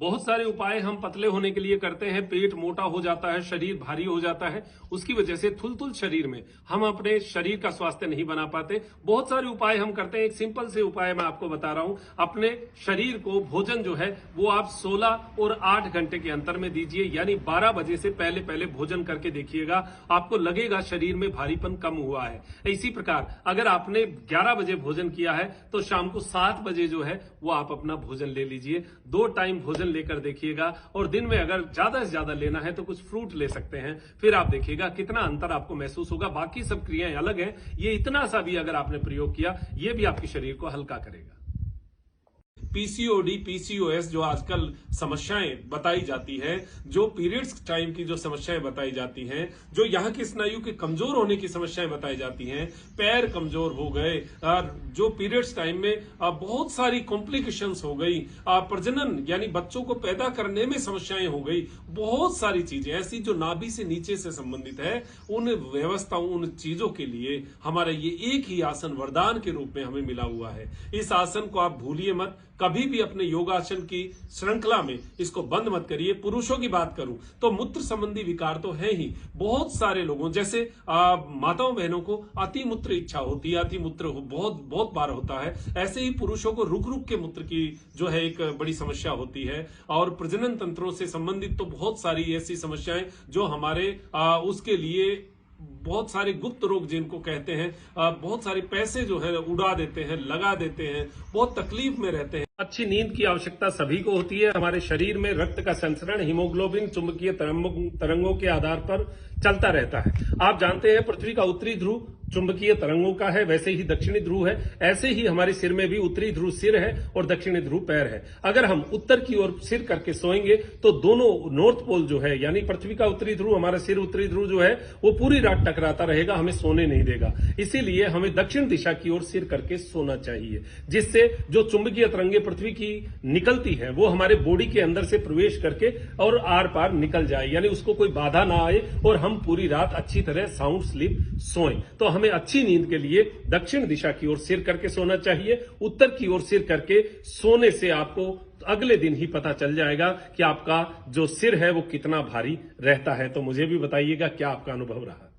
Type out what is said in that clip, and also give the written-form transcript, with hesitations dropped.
बहुत सारे उपाय हम पतले होने के लिए करते हैं। पेट मोटा हो जाता है, शरीर भारी हो जाता है, उसकी वजह से थुलथुल शरीर में हम अपने शरीर का स्वास्थ्य नहीं बना पाते। बहुत सारे उपाय हम करते हैं। एक सिंपल से उपाय मैं आपको बता रहा हूं। अपने शरीर को भोजन जो है वो आप 16 और 8 घंटे के अंतर में दीजिए, यानी 12 बजे से पहले पहले भोजन करके देखिएगा, आपको लगेगा शरीर में भारीपन कम हुआ है। इसी प्रकार अगर आपने 11 बजे भोजन किया है तो शाम को 7 बजे जो है वो आप अपना भोजन ले लीजिए। 2 टाइम भोजन लेकर देखिएगा, और दिन में अगर ज्यादा से ज्यादा लेना है तो कुछ फ्रूट ले सकते हैं। फिर आप देखिएगा कितना अंतर आपको महसूस होगा। बाकी सब क्रियाएं अलग हैं, ये इतना सा भी अगर आपने प्रयोग किया, ये भी आपके शरीर को हल्का करेगा। पीसीओडी, पीसीओएस जो आजकल समस्याएं बताई जाती है, जो पीरियड्स टाइम की जो समस्याएं बताई जाती हैं, जो यहाँ की स्नायु के कमजोर होने की समस्याएं बताई जाती हैं, पैर कमजोर हो गए, जो पीरियड्स टाइम में बहुत सारी कॉम्प्लिकेशंस हो गई, प्रजनन यानी बच्चों को पैदा करने में समस्याएं हो गई, बहुत सारी चीजें ऐसी जो नाभि से नीचे से संबंधित है, उन व्यवस्थाओं, उन चीजों के लिए हमारा ये एक ही आसन वरदान के रूप में हमें मिला हुआ है। इस आसन को आप भूलिए मत, कभी भी अपने योगासन की श्रृंखला में इसको बंद मत करिए। पुरुषों की बात करूं तो मूत्र संबंधी विकार तो है ही, बहुत सारे लोगों जैसे माताओं बहनों को अति मूत्र इच्छा होती है, अति मूत्र बहुत बहुत बार होता है। ऐसे ही पुरुषों को रुक रुक के मूत्र की जो है एक बड़ी समस्या होती है, और प्रजनन तंत्रों से संबंधित तो बहुत सारी ऐसी समस्याएं जो हमारे उसके लिए बहुत सारे गुप्त रोग जिनको कहते हैं, बहुत सारे पैसे जो है उड़ा देते हैं, लगा देते हैं, बहुत तकलीफ में रहते हैं। अच्छी नींद की आवश्यकता सभी को होती है। हमारे शरीर में रक्त का संचरण हीमोग्लोबिन चुंबकीय तरंगों के आधार पर चलता रहता है। आप जानते हैं पृथ्वी का उत्तरी ध्रुव चुंबकीय तरंगों का है, वैसे ही दक्षिणी ध्रुव है। ऐसे ही हमारे सिर में भी उत्तरी ध्रुव सिर है और दक्षिणी ध्रुव पैर है। अगर हम उत्तर की ओर सिर करके सोएंगे तो दोनों नॉर्थ पोल जो है, यानी पृथ्वी का उत्तरी ध्रुव, हमारा सिर उत्तरी ध्रुव जो है, वो पूरी रात टकराता रहेगा, हमें सोने नहीं देगा। इसीलिए हमें दक्षिण दिशा की ओर सिर करके सोना चाहिए, जिससे जो चुंबकीय तरंगे पृथ्वी की निकलती है वो हमारे बॉडी के अंदर से प्रवेश करके और आर पार निकल जाए, यानी उसको कोई बाधा ना आए और हम पूरी रात अच्छी तरह साउंड स्लीप सोएं। तो हमें अच्छी नींद के लिए दक्षिण दिशा की ओर सिर करके सोना चाहिए। उत्तर की ओर सिर करके सोने से आपको अगले दिन ही पता चल जाएगा कि आपका जो सिर है वो कितना भारी रहता है। तो मुझे भी बताइएगा क्या आपका अनुभव रहा।